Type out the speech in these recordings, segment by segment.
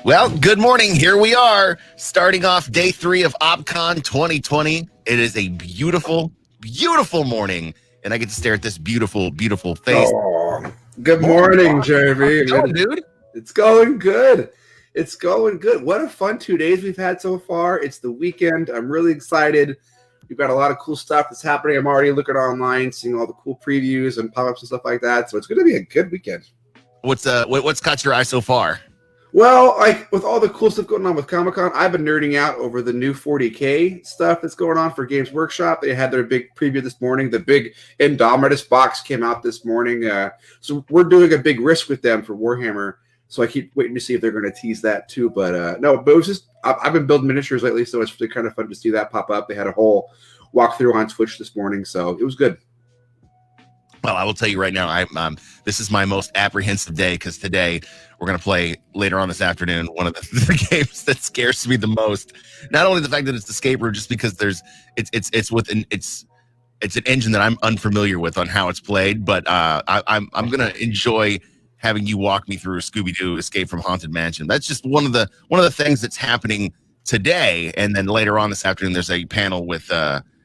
Well, good morning. Here we are, starting off day 3 of OpCon 2020. It is a beautiful, beautiful morning, and I get to stare at this beautiful, beautiful face. Oh, good Morning, morning, Josh. How's Jeremy. it going, dude? It's going good. It's going good. What a fun 2 days we've had so far. It's the weekend. I'm really excited. We've got a lot of cool stuff that's happening. I'm already looking online, seeing all the cool previews and pop-ups and stuff like that. So it's going to be a good weekend. What's caught your eye so far? Well, like with all the cool stuff going on with Comic-Con, I've been nerding out over the new 40K stuff that's going on for Games Workshop. They had their big preview this morning. The big Indomitus box came out this morning. So we're doing a big risk with them for Warhammer. So I keep waiting to see if they're going to tease that too. But no, but it was just, I've been building miniatures lately, so it's really kind of fun to see that pop up. They had a whole walkthrough on Twitch this morning, so it was good. Well, I will tell you right now, this is my most apprehensive day because today we're going to play later on this afternoon one of the games that scares me the most. Not only the fact that it's Escape Room, just because it's an engine that I'm unfamiliar with on how it's played, but I'm going to enjoy having you walk me through Scooby-Doo Escape from Haunted Mansion. That's just one of the things that's happening today, and then later on this afternoon there's a panel with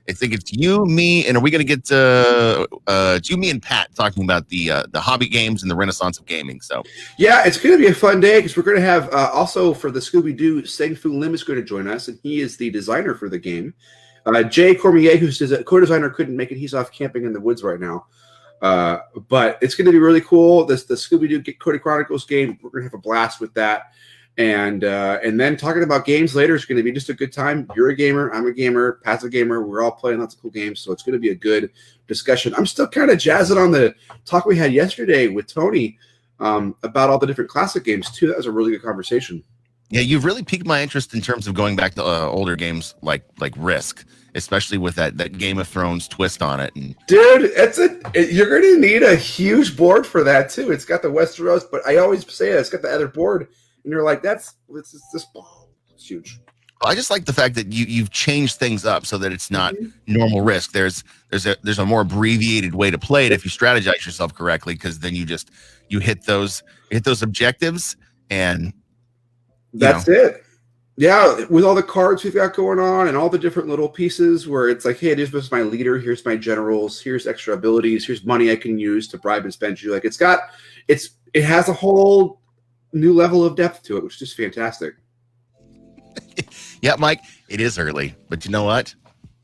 I think it's you, me, and are we going to get it's you, me, and Pat talking about the hobby games and the renaissance of gaming? So yeah, it's going to be a fun day because we're going to have also for the Scooby-Doo, Sang Fu Lim is going to join us, and he is the designer for the game. Jay Cormier, who's a co-designer, couldn't make it. He's off camping in the woods right now. But it's going to be really cool. The Scooby-Doo Cody Chronicles game, we're going to have a blast with that. And then talking about games later is going to be just a good time. You're a gamer, I'm a gamer, Pat's a gamer. We're all playing lots of cool games, so it's going to be a good discussion. I'm still kind of jazzing on the talk we had yesterday with Tony about all the different classic games too. That was a really good conversation. Yeah, you've really piqued my interest in terms of going back to older games like Risk, especially with that Game of Thrones twist on it. And dude, you're going to need a huge board for that too. It's got the Westeros, but I always say it's got the other board. And you're like, it's huge. I just like the fact that you've changed things up so that it's not normal Risk. There's a more abbreviated way to play it if you strategize yourself correctly, because then you hit those objectives and that's it. Yeah, with all the cards we've got going on and all the different little pieces where it's like, hey, this is my leader, here's my generals, here's extra abilities, here's money I can use to bribe and spend you. Like it has a whole new level of depth to it, which is just fantastic. Yeah, Mike, it is early, but you know what?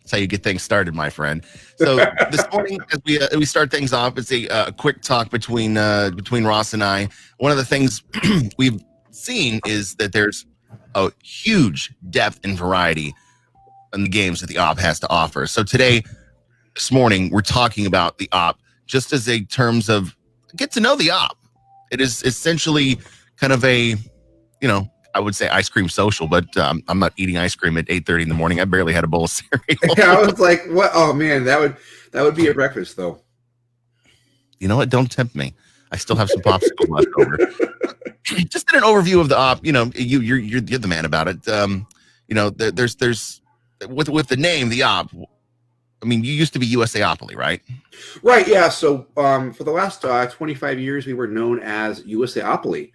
That's how you get things started, my friend. So this morning, as we start things off, it's a quick talk between Ross and I. One of the things we've seen is that there's a huge depth and variety in the games that the OP has to offer. So this morning, we're talking about the OP just as a terms of get to know the OP. It is essentially kind of a, I would say ice cream social, but I'm not eating ice cream at 8:30 in the morning. I barely had a bowl of cereal. Yeah, I was like, what? Oh man, that would be a breakfast though. You know what? Don't tempt me. I still have some popsicles left over. Just in an overview of the OP, you're the man about it. There's with the name, the OP. I mean, you used to be USAopoly, right? Right, yeah. So for the last 25 years, we were known as USAopoly,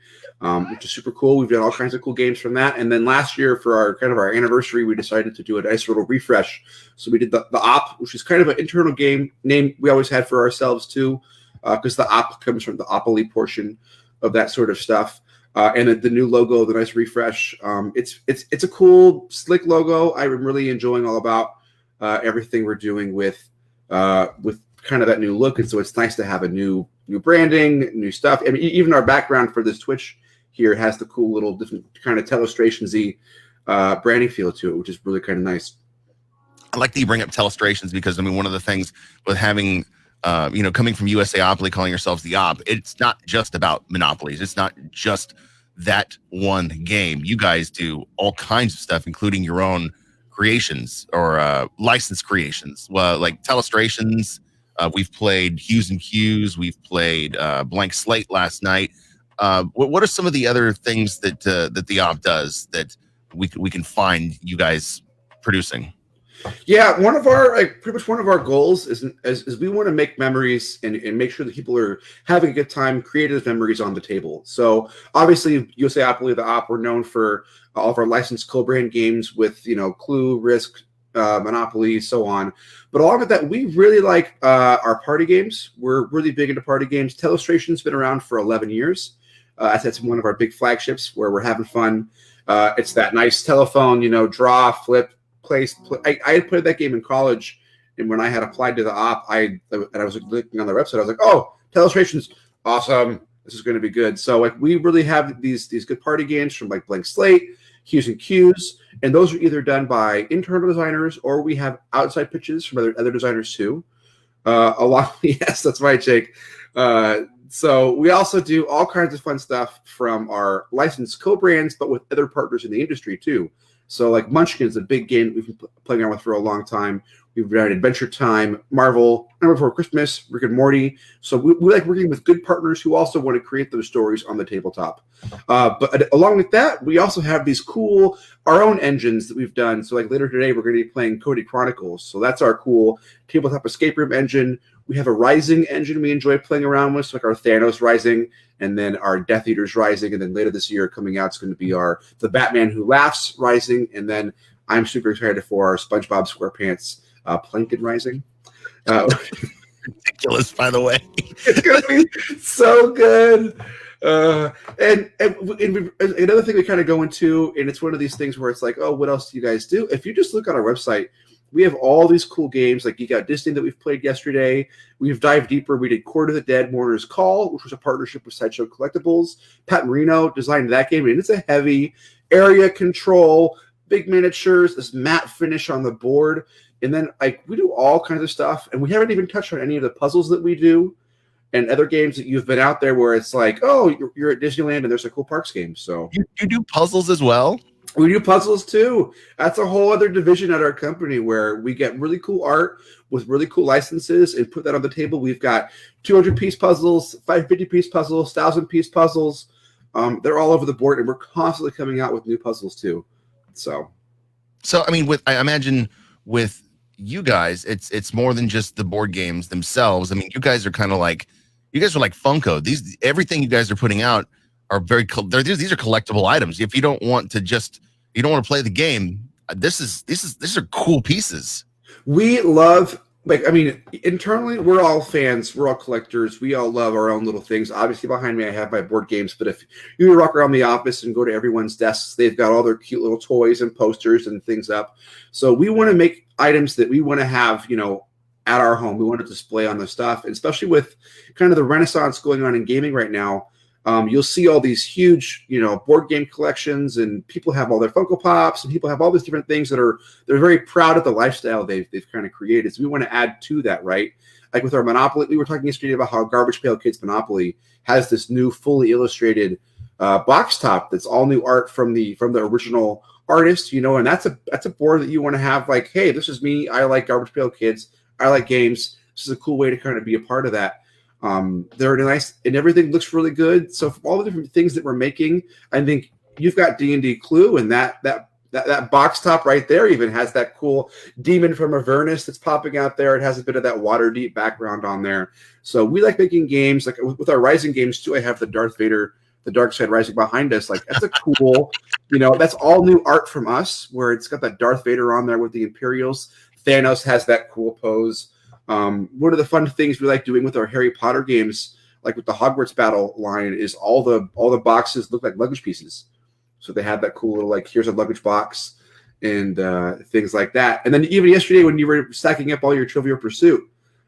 which is super cool. We've done all kinds of cool games from that. And then last year, for our anniversary, we decided to do a nice little refresh. So we did the OP, which is kind of an internal game name we always had for ourselves too, because the OP comes from the Opoly portion of that sort of stuff. And the new logo, the nice refresh. It's a cool, slick logo. I'm really enjoying all about everything we're doing with kind of that new look, and so it's nice to have a new branding, new stuff. I mean, even our background for this Twitch here has the cool little different kind of Telestrations-y branding feel to it, which is really kind of nice. I like that you bring up Telestrations because, I mean, one of the things with having, coming from USAopoly, calling yourselves the OP, it's not just about monopolies. It's not just that one game. You guys do all kinds of stuff, including your own creations or licensed creations. Well, like Telestrations, we've played Hues and Cues. We've played Blank Slate last night. What are some of the other things that the OP does that we can find you guys producing? Yeah, one of our pretty much one of our goals is we want to make memories and make sure that people are having a good time, creative memories on the table. So obviously, USAopoly, the op, we're known for all of our licensed co-brand games with Clue, Risk, Monopoly, so on. But along with that, we really like our party games. We're really big into party games. Telestration's been around for 11 years. That's one of our big flagships where we're having fun. It's that nice telephone, draw, flip, place. I had played that game in college, and when I had applied to the op, I was looking on the website. I was like, "Oh, Telestration's awesome. This is going to be good." So we really have these good party games from like Blank Slate, Q's and Q's, and those are either done by internal designers or we have outside pitches from other designers too. A lot, yes, that's right, Jake. So we also do all kinds of fun stuff from our licensed co-brands, but with other partners in the industry too. So like Munchkin is a big game that we've been playing around with for a long time. We've done Adventure Time, Marvel, Number Before Christmas, Rick and Morty. So we like working with good partners who also want to create those stories on the tabletop. But along with that, we also have these cool, our own engines that we've done. So like later today, we're going to be playing Cody Chronicles. So that's our cool tabletop escape room engine. We have a Rising engine we enjoy playing around with, so like our Thanos Rising, and then our Death Eaters Rising, and then later this year coming out is going to be the Batman Who Laughs Rising, and then I'm super excited for our SpongeBob SquarePants Plankton Rising. Ridiculous, by the way. It's going to be so good. And another thing we kind of go into, and it's one of these things where it's like, oh, what else do you guys do? If you just look on our website, we have all these cool games like Geek Out Disney that we've played yesterday. We've dived deeper. We did Court of the Dead, Mourner's Call, which was a partnership with Sideshow Collectibles. Pat Marino designed that game, and it's a heavy area control, big miniatures, this matte finish on the board. And then we do all kinds of stuff, and we haven't even touched on any of the puzzles that we do and other games that you've been out there where it's like, oh, you're at Disneyland and there's a cool parks game. So you do puzzles as well? We do puzzles too. That's a whole other division at our company where we get really cool art with really cool licenses and put that on the table. We've got 200-piece puzzles, 550-piece puzzles, 1,000-piece puzzles. They're all over the board, and we're constantly coming out with new puzzles too. So I mean, I imagine with you guys, it's more than just the board games themselves. I mean, you guys are like Funko. Everything you guys are putting out are these are collectible items. If you don't want to play the game, these are cool pieces. We love, internally, we're all fans. We're all collectors. We all love our own little things. Obviously, behind me, I have my board games. But if you walk around the office and go to everyone's desks, they've got all their cute little toys and posters and things up. So we want to make items that we want to have, at our home. We want to display on the stuff, and especially with kind of the renaissance going on in gaming right now. You'll see all these huge, board game collections, and people have all their Funko Pops, and people have all these different things they're very proud of the lifestyle they've kind of created. So we want to add to that, right? Like with our Monopoly, we were talking yesterday about how Garbage Pail Kids Monopoly has this new fully illustrated box top that's all new art from the original artist, and that's a board that you want to have like, hey, this is me. I like Garbage Pail Kids. I like games. This is a cool way to kind of be a part of that. They're nice, and everything looks really good. So from all the different things that we're making, I think you've got D&D Clue, and that box top right there even has that cool demon from Avernus that's popping out there. It has a bit of that Waterdeep background on there. So we like making games like with our Rising games too. I have the Darth Vader, the Dark Side Rising behind us. Like that's a cool, that's all new art from us where it's got that Darth Vader on there with the Imperials. Thanos has that cool pose. One of the fun things we like doing with our Harry Potter games, like with the Hogwarts battle line, is all the boxes look like luggage pieces. So they have that cool little here's a luggage box and things like that. And then even yesterday when you were stacking up all your Trivial Pursuit,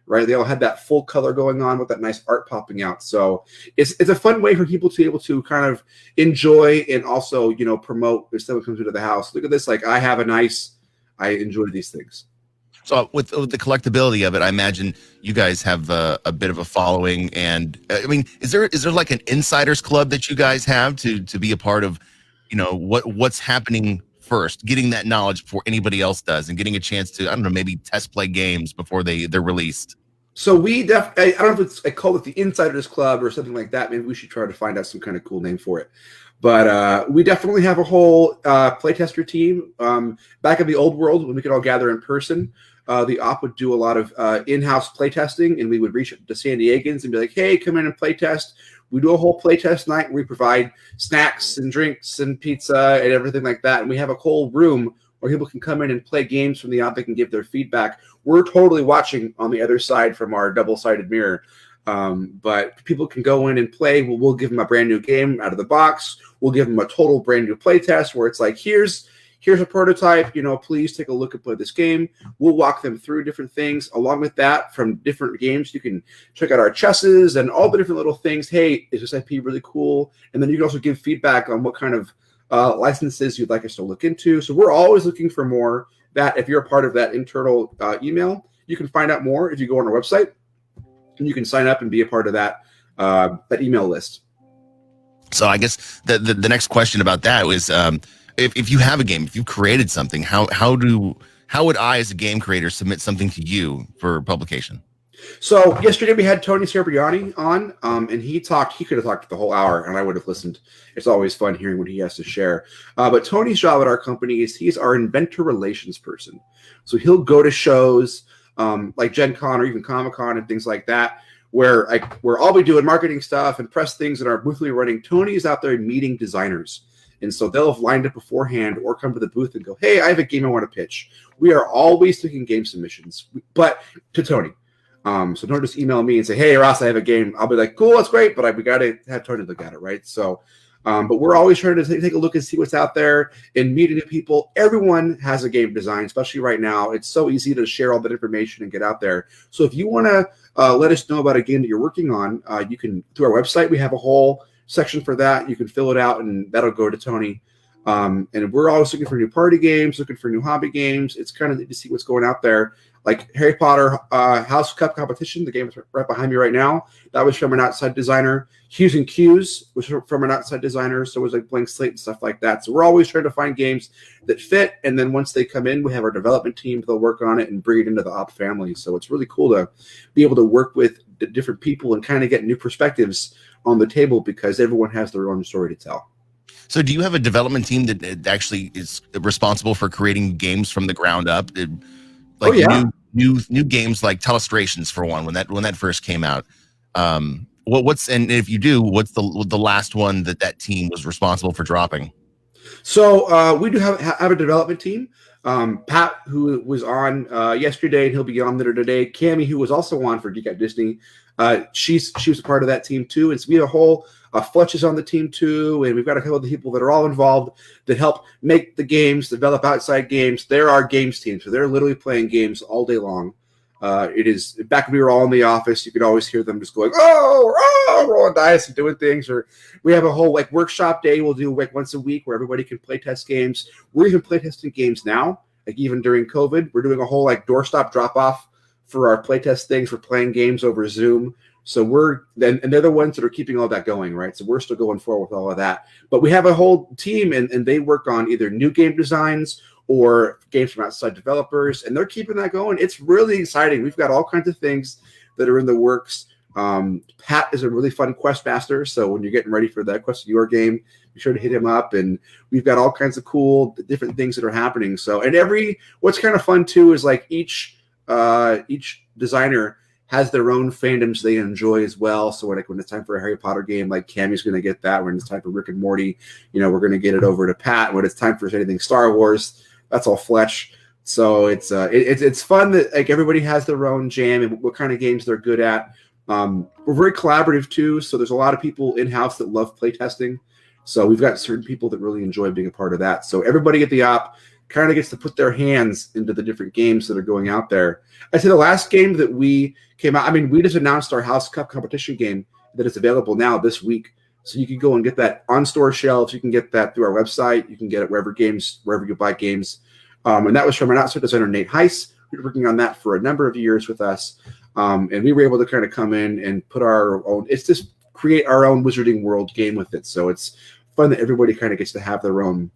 right? They all had that full color going on with that nice art popping out. So it's a fun way for people to be able to kind of enjoy and also promote if someone comes into the house. Look at this! I enjoy these things. So with the collectability of it, I imagine you guys have a bit of a following. And I mean, is there like an insiders club that you guys have to be a part of, what's happening first, getting that knowledge before anybody else does, and getting a chance to, I don't know, maybe test play games before they're released? So I don't know if I call it the Insiders Club or something like that. Maybe we should try to find out some kind of cool name for it. But we definitely have a whole playtester team. Back in the old world, when we could all gather in person, the op would do a lot of in-house playtesting, and we would reach out to San Diegans and be like, hey, come in and playtest. We do a whole playtest night where we provide snacks and drinks and pizza and everything like that. And we have a whole room where people can come in and play games from the op. They can give their feedback. We're totally watching on the other side from our double-sided mirror. But people can go in and play. We'll give them a brand new game out of the box. We'll give them a total brand new play test where it's like, here's a prototype, please take a look and play this game. We'll walk them through different things. Along with that, from different games, you can check out our chesses and all the different little things. Hey, is this IP really cool? And then you can also give feedback on what kind of licenses you'd like us to look into. So we're always looking for more. That if you're a part of that internal email, you can find out more if you go on our website. And you can sign up and be a part of that email list. So I guess the next question about that was, if you have a game, if you've created something, how would I, as a game creator, submit something to you for publication? So yesterday we had Tony Cerbiani on, and he could have talked the whole hour, and I would have listened. It's always fun hearing what he has to share. But Tony's job at our company is he's our inventor relations person. So he'll go to shows like Gen Con or even Comic Con and things like that, where all we do in marketing stuff and press things in our booth we're running. Tony is out there meeting designers. And so they'll have lined up beforehand or come to the booth and go, hey, I have a game I want to pitch. We are always taking game submissions, but to Tony. So don't just email me and say, hey, Ross, I have a game. I'll be like, cool, that's great, but we got to have Tony look at it, right? So, but we're always trying to take a look and see what's out there and meet new people. Everyone has a game design, especially right now. It's so easy to share all that information and get out there. So if you want to let us know about a game that you're working on, you can, through our website, we have a whole section for that. You can fill it out, and that'll go to Tony. And we're always looking for new party games, looking for new hobby games. It's kind of neat to see what's going out there. Like Harry Potter House Cup Competition, the game is right behind me right now. That was from an outside designer. Hughes and Cues was from an outside designer. So it was like Blank Slate and stuff like that. So we're always trying to find games that fit. And then once they come in, we have our development team. They'll work on it and bring it into the op family. So it's really cool to be able to work with different people and kind of get new perspectives on the table, because everyone has their own story to tell. So do you have a development team that actually is responsible for creating games from the ground up? New games like Telestrations, for one, when that first came out. And if you do, what's the last one that team was responsible for dropping? So we do have a development team. Pat, who was on yesterday, and he'll be on there today. Cammie, who was also on for Geek at Disney, she was a part of that team too. And so we have a whole Fletch is on the team too, and we've got a couple of the people that are all involved that help make the games, develop outside games. There are games teams, so they're literally playing games all day long. It is back when we were all in the office, you could always hear them just going, rolling dice and doing things. Or we have a whole workshop day we'll do once a week where everybody can play test games. We're even play testing games now, even during COVID. We're doing a whole doorstop drop off for our playtest things. We're playing games over Zoom. So and they're the ones that are keeping all that going, right? So we're still going forward with all of that. But we have a whole team, and they work on either new game designs or games from outside developers, and they're keeping that going. It's really exciting. We've got all kinds of things that are in the works. Pat is a really fun quest master, so when you're getting ready for that Quest of Your game, be sure to hit him up. And we've got all kinds of cool different things that are happening. So, and what's kind of fun too is each designer has their own fandoms they enjoy as well. So when it's time for a Harry Potter game, Cammie's going to get that. When it's time for Rick and Morty, we're going to get it over to Pat. When it's time for anything Star Wars, that's all Fletch. So it's fun that everybody has their own jam and what kind of games they're good at. We're very collaborative too. So there's a lot of people in-house that love playtesting. So we've got certain people that really enjoy being a part of that. So everybody at the op kind of gets to put their hands into the different games that are going out there. I'd say the last game that we came out, we just announced our House Cup competition game that is available now this week. So you can go and get that on store shelves. You can get that through our website. You can get it wherever you buy games. And that was from an outside designer, Nate Heiss. We were working on that for a number of years with us. And we were able to kind of come in and put our own, create our own Wizarding World game with it. So it's fun that everybody kind of gets to have their own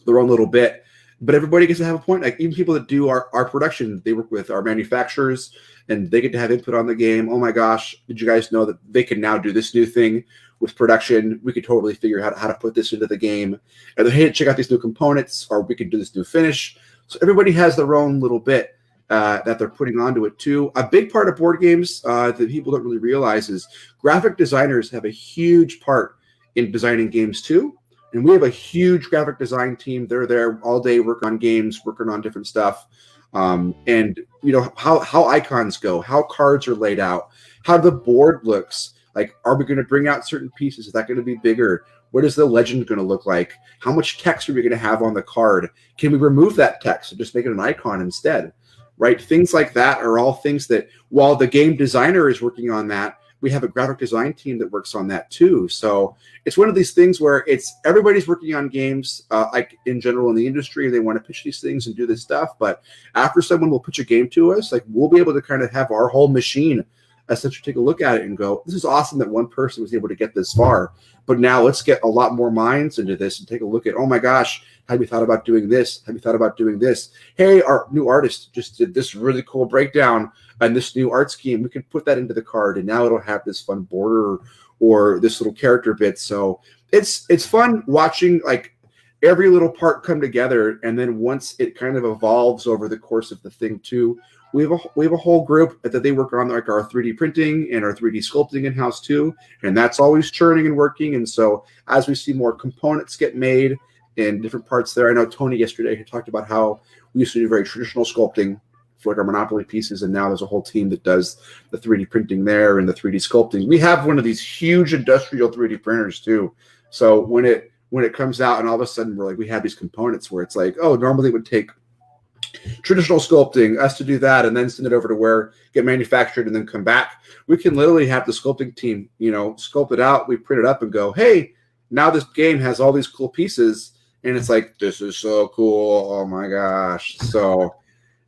little bit. but everybody gets to have a point. Like even people that do our production, they work with our manufacturers and they get to have input on the game. Oh my gosh, did you guys know that they can now do this new thing with production? We could totally figure out how to put this into the game. And hey, check out these new components, or we could do this new finish. So everybody has their own little bit that they're putting onto it too. A big part of board games that people don't really realize is graphic designers have a huge part in designing games too. And we have a huge graphic design team. They're there all day working on games, working on different stuff. And you know how icons go, how cards are laid out, how the board looks. Like, are we going to bring out certain pieces? Is that going to be bigger? What is the legend going to look like? How much text are we going to have on the card? Can we remove that text and just make it an icon instead? Right? Things like that are all things that, while the game designer is working on that, we have a graphic design team that works on that too. So it's one of these things where it's everybody's working on games, like in general in the industry, they want to pitch these things and do this stuff. But after someone will pitch a game to us, like we'll be able to kind of have our whole machine essentially take a look at it and go, this is awesome that one person was able to get this far. But now let's get a lot more minds into this and take a look at, oh my gosh, have you thought about doing this? Have you thought about doing this? Hey, our new artist just did this really cool breakdown and this new art scheme. We can put that into the card and now it'll have this fun border or this little character bit. So it's fun watching like every little part come together. And then once it kind of evolves over the course of the thing too, we have a whole group that they work on, like our 3D printing and our 3D sculpting in-house too, and that's always churning and working. And so as we see more components get made in different parts there, I know Tony yesterday had talked about how we used to do very traditional sculpting for like our Monopoly pieces, and now there's a whole team that does the 3D printing there and the 3D sculpting. We have one of these huge industrial 3D printers too. So when it comes out and all of a sudden we have these components where it's like, oh, normally it would take traditional sculpting us to do that and then send it over to where get manufactured and then come back. We can literally have the sculpting team, sculpt it out, we print it up and go, hey, now this game has all these cool pieces, and it's like, this is so cool, oh my gosh. So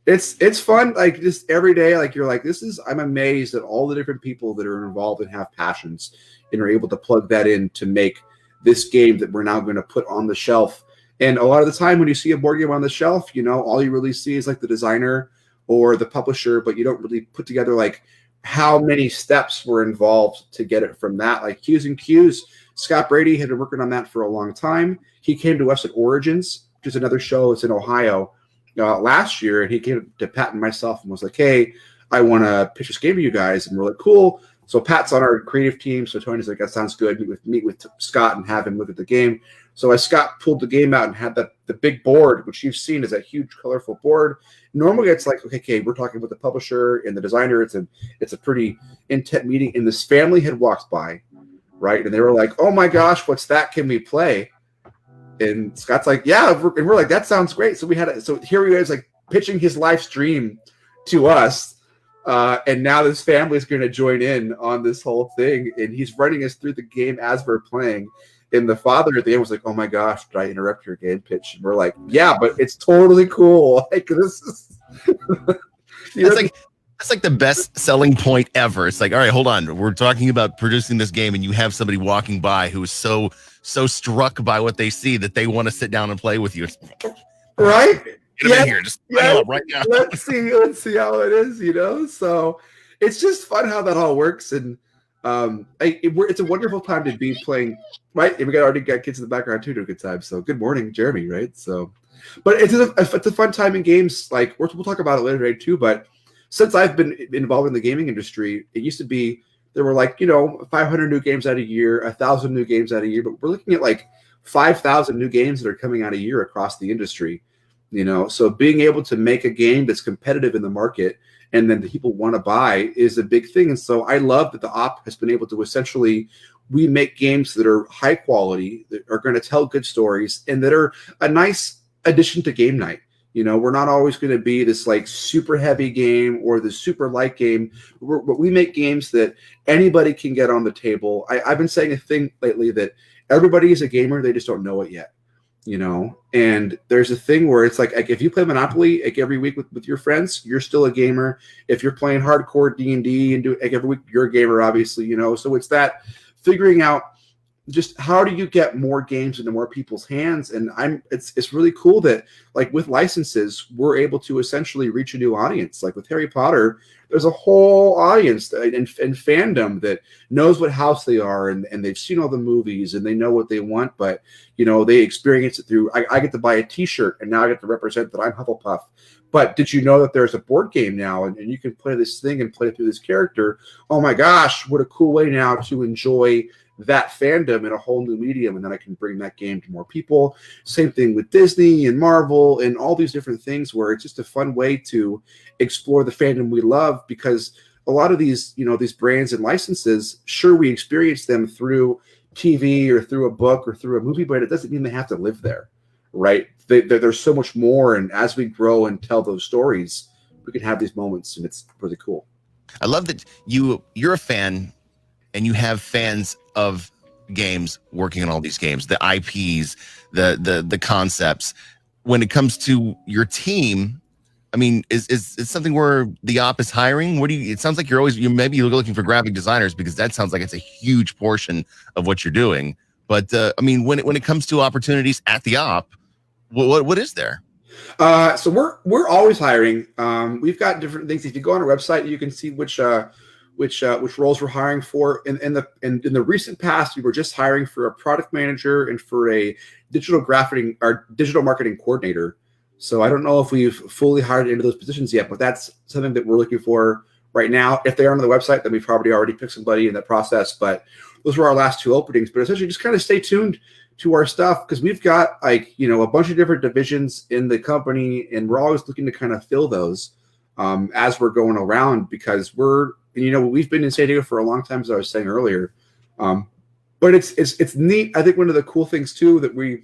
it's fun, like just every day, like you're like, I'm amazed at all the different people that are involved and have passions and are able to plug that in to make this game that we're now going to put on the shelf. And a lot of the time when you see a board game on the shelf, all you really see is like the designer or the publisher, but you don't really put together like how many steps were involved to get it from that. Like Q's and Q's, Scott Brady had been working on that for a long time. He came to us at Origins, which is another show that's in Ohio, last year, and he came to Pat and myself and was like, hey, I want to pitch this game to you guys. And we're like, cool. So Pat's on our creative team. So Tony's like, that sounds good. Meet with Scott and have him look at the game. So as Scott pulled the game out and had the big board, which you've seen is a huge, colorful board. Normally it's like, okay, we're talking with the publisher and the designer. It's a pretty intense meeting. And this family had walked by, right? And they were like, oh my gosh, what's that? Can we play? And Scott's like, yeah. And we're like, that sounds great. So so here he is like pitching his live stream to us. And now this family is going to join in on this whole thing. And he's running us through the game as we're playing. And the father at the end was like, oh my gosh, did I interrupt your game pitch? And we're like, yeah, but it's totally cool. Like, this is that's like the best selling point ever. It's like, all right, hold on. We're talking about producing this game, and you have somebody walking by who is so struck by what they see that they want to sit down and play with you. Right? Get them in here. Just bring them up right now. Let's see how it is, So it's just fun how that all works. And it's a wonderful time to be playing, right? And we already got kids in the background too, to a good time. So good morning, Jeremy, right? So, but it's a fun time in games. Like we'll talk about it later today too. But since I've been involved in the gaming industry, it used to be there were like 500 new games out a year, 1,000 new games out a year. But we're looking at like 5,000 new games that are coming out a year across the industry. So being able to make a game that's competitive in the market and then the people want to buy is a big thing. And so I love that the op has been able to essentially, we make games that are high quality, that are going to tell good stories, and that are a nice addition to game night. We're not always going to be this like super heavy game or the super light game. But we make games that anybody can get on the table. I've been saying a thing lately that everybody is a gamer, they just don't know it yet. And there's a thing where it's like if you play Monopoly like every week with your friends, you're still a gamer. If you're playing hardcore D&D and do like every week, you're a gamer, obviously, So it's that figuring out just how do you get more games into more people's hands? And it's really cool that like with licenses, we're able to essentially reach a new audience. Like with Harry Potter, there's a whole audience and fandom that knows what house they are, and they've seen all the movies and they know what they want, but they experience it through, I get to buy a t-shirt and now I get to represent that I'm Hufflepuff. But did you know that there's a board game now and you can play this thing and play through this character? Oh my gosh, what a cool way now to enjoy that fandom in a whole new medium, and then I can bring that game to more people. Same thing with Disney and Marvel and all these different things, where it's just a fun way to explore the fandom we love, because a lot of these these brands and licenses, sure, we experience them through TV or through a book or through a movie, but it doesn't mean they have to live there, right? There's so much more, and as we grow and tell those stories, we can have these moments, and it's really cool. I love that you're a fan and you have fans of games working on all these games, the IPs, the concepts. When it comes to your team, I mean, is something where the op is hiring? It sounds like you're maybe looking for graphic designers, because that sounds like it's a huge portion of what you're doing. But I mean, when it comes to opportunities at the op, what is there? So we're always hiring. We've got different things. If you go on our website, you can see which roles we're hiring for. In the recent past, we were just hiring for a product manager and for a digital marketing coordinator. So I don't know if we've fully hired into those positions yet, but that's something that we're looking for right now. If they are on the website, then we've probably already picked somebody in that process. But those were our last 2 openings. But essentially, just kind of stay tuned to our stuff, because we've got a bunch of different divisions in the company, and we're always looking to kind of fill those as we're going around, because we've been in San Diego for a long time, as I was saying earlier. But it's neat. I think one of the cool things too that we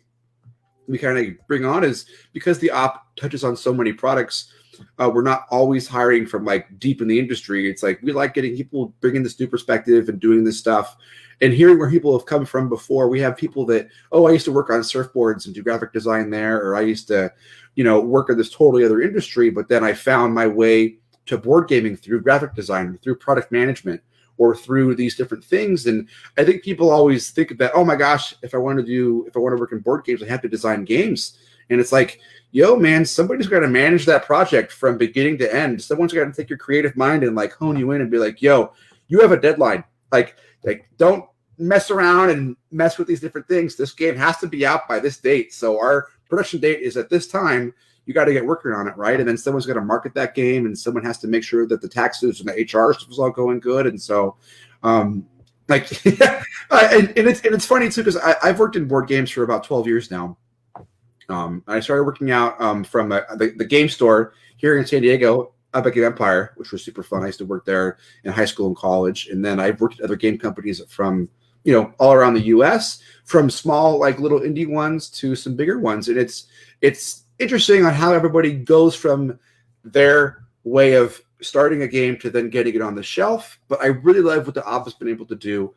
kind of bring on is, because the op touches on so many products, we're not always hiring from like deep in the industry. It's like we like getting people bringing this new perspective and doing this stuff and hearing where people have come from before. We have people that, I used to work on surfboards and do graphic design there, or I used to, work in this totally other industry, but then I found my way to board gaming through graphic design, through product management, or through these different things. And I think people always think that, oh my gosh, if I want to work in board games, I have to design games. And it's like, yo, man, somebody's got to manage that project from beginning to end. Someone's got to take your creative mind and like hone you in and be like, yo, you have a deadline. Like don't mess around and mess with these different things. This game has to be out by this date. So our production date is at this time. You got to get working on it, right? And then someone's going to market that game, and someone has to make sure that the taxes and the HR stuff is all going good. And so, and it's funny too, because I've worked in board games for about 12 years now. I started working out from the game store here in San Diego, Epic Game Empire, which was super fun. I used to work there in high school and college, and then I've worked at other game companies from all around the U.S., from small like little indie ones to some bigger ones, and it's interesting on how everybody goes from their way of starting a game to then getting it on the shelf. But I really love what the op has been able to do.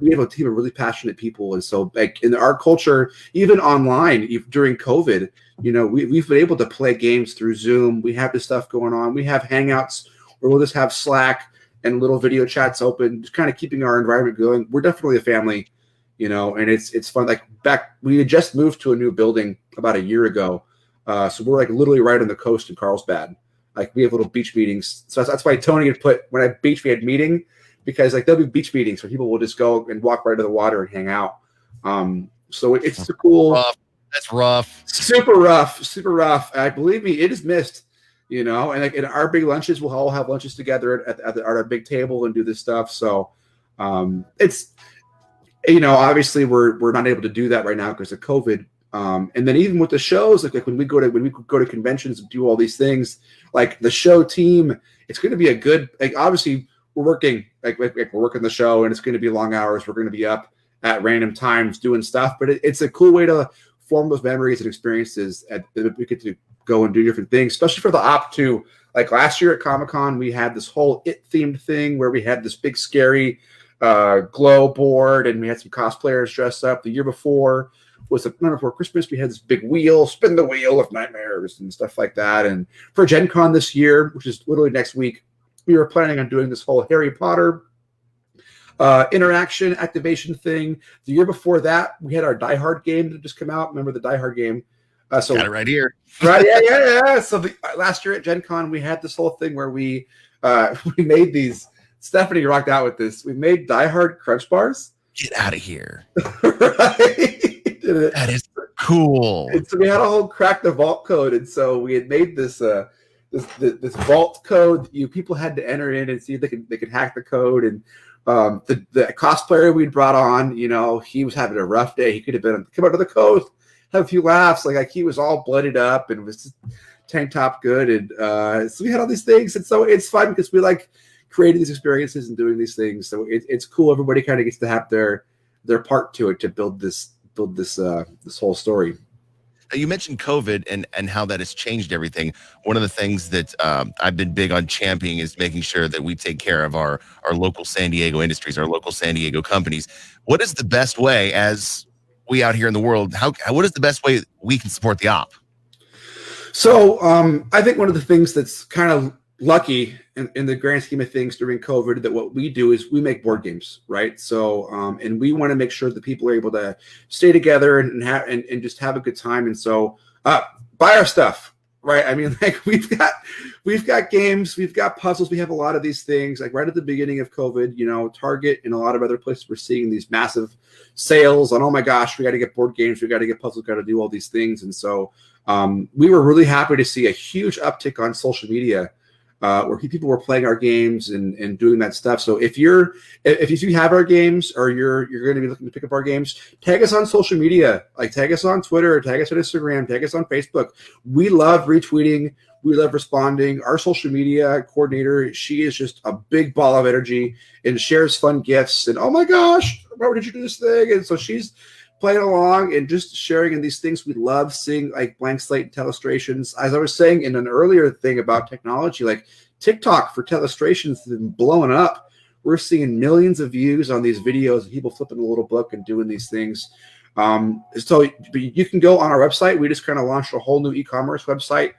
We have a team of really passionate people, and so like in our culture, even online, during COVID, we've been able to play games through Zoom. We have this stuff going on. We have Hangouts where we'll just have Slack and little video chats open, just kind of keeping our environment going. We're definitely a family, and it's fun. Like we had just moved to a new building about a year ago, so we're like literally right on the coast in Carlsbad. Like we have little beach meetings, so that's why Tony had put when at beach we had meeting. Because like there'll be beach meetings where people will just go and walk right to the water and hang out. So it's cool. That's rough. Super rough. I believe me, it is missed. And like in our big lunches, we'll all have lunches together at our big table and do this stuff. So it's obviously we're not able to do that right now because of COVID. And then even with the shows, like when we go to conventions and do all these things, like the show team, it's going to be a good obviously. We're working we're working the show, and it's going to be long hours. We're going to be up at random times doing stuff, but it's a cool way to form those memories and experiences. We get to go and do different things, especially for the op too. Like last year at Comic-Con, we had this whole It themed thing where we had this big scary glow board, and we had some cosplayers dressed up. The year before was the night before Christmas. We had this big wheel, spin the wheel of nightmares and stuff like that. And for Gen Con this year, which is literally next week, we were planning on doing this whole Harry Potter interaction activation thing. The year before that, we had our Die Hard game that just come out. Remember the Die Hard game? Got it right here. Right, yeah. So last year at Gen Con, we had this whole thing where we made these. Stephanie rocked out with this. We made Die Hard Crunch Bars. Get out of here. Right? That is cool. And so we had a whole crack the vault code, and so we had made this this vault code. People had to enter in and see if they could hack the code. And the cosplayer we'd brought on, he was having a rough day. He could have been come out to the coast, have a few laughs. Like he was all blooded up and was just tank top good. And so we had all these things, and so it's fun because we like creating these experiences and doing these things. So it's cool. Everybody kind of gets to have their part to it to build this whole story. You mentioned COVID and how that has changed everything. One of the things that I've been big on championing is making sure that we take care of our local San Diego industries, our local San Diego companies. What is the best way, as we out here in the world, what is the best way we can support the op? So I think one of the things that's kind of lucky in the grand scheme of things during COVID, that what we do is we make board games, right? So and we want to make sure that people are able to stay together and just have a good time. And so buy our stuff, right? I mean, like we've got games, we've got puzzles, we have a lot of these things. Like right at the beginning of COVID, Target and a lot of other places were seeing these massive sales on, oh my gosh, we got to get board games, we got to get puzzles, got to do all these things. And so we were really happy to see a huge uptick on social media where people were playing our games and doing that stuff. So if you have our games or you're going to be looking to pick up our games, tag us on social media, like tag us on Twitter, tag us on Instagram, tag us on Facebook. We love retweeting. We love responding. Our social media coordinator, she is just a big ball of energy and shares fun gifts. And oh my gosh, why did you do this thing? And so she's playing along and just sharing in these things. We love seeing like blank slate telestrations. As I was saying in an earlier thing about technology, like TikTok for telestrations has been blowing up. We're seeing millions of views on these videos of people flipping a little book and doing these things. So you can go on our website. We just kind of launched a whole new e-commerce website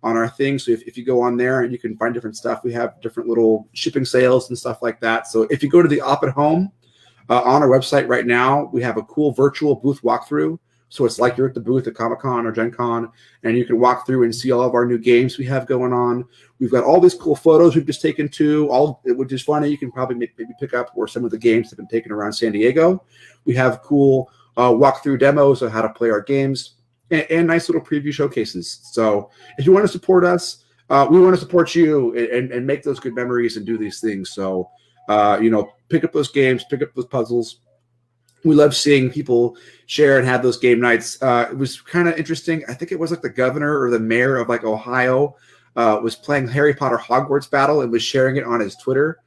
on our thing. So if you go on there, you can find different stuff. We have different little shipping sales and stuff like that. So if you go to the Op at Home, on our website right now, we have a cool virtual booth walkthrough. So it's like you're at the booth at Comic-Con or Gen Con, and you can walk through and see all of our new games we have going on. We've got all these cool photos we've just taken too, which is funny. You can probably maybe pick up where some of the games have been taken around San Diego. We have cool walkthrough demos of how to play our games and nice little preview showcases. So if you want to support us, we want to support you and make those good memories and do these things. So pick up those games, pick up those puzzles. We love seeing people share and have those game nights. It was kind of interesting. I think it was like the governor or the mayor of like Ohio was playing Harry Potter Hogwarts Battle and was sharing it on his Twitter.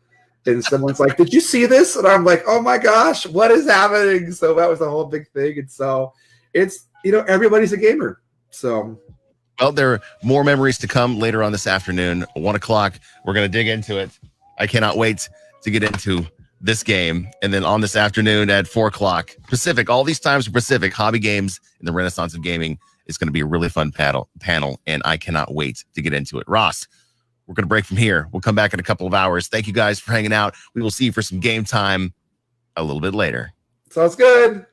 And someone's like, "Did you see this?" And I'm like, "Oh my gosh, what is happening?" So that was a whole big thing. And so it's, everybody's a gamer. So. Well, there are more memories to come later on this afternoon. 1 o'clock, we're going to dig into it. I cannot wait to get into this game. And then on this afternoon at 4 o'clock Pacific, all these times are Pacific, Hobby Games in the Renaissance of Gaming is going to be a really fun panel, and I cannot wait to get into it. Ross, we're going to break from here. We'll come back in a couple of hours. Thank you guys for hanging out. We will see you for some game time a little bit later. Sounds good.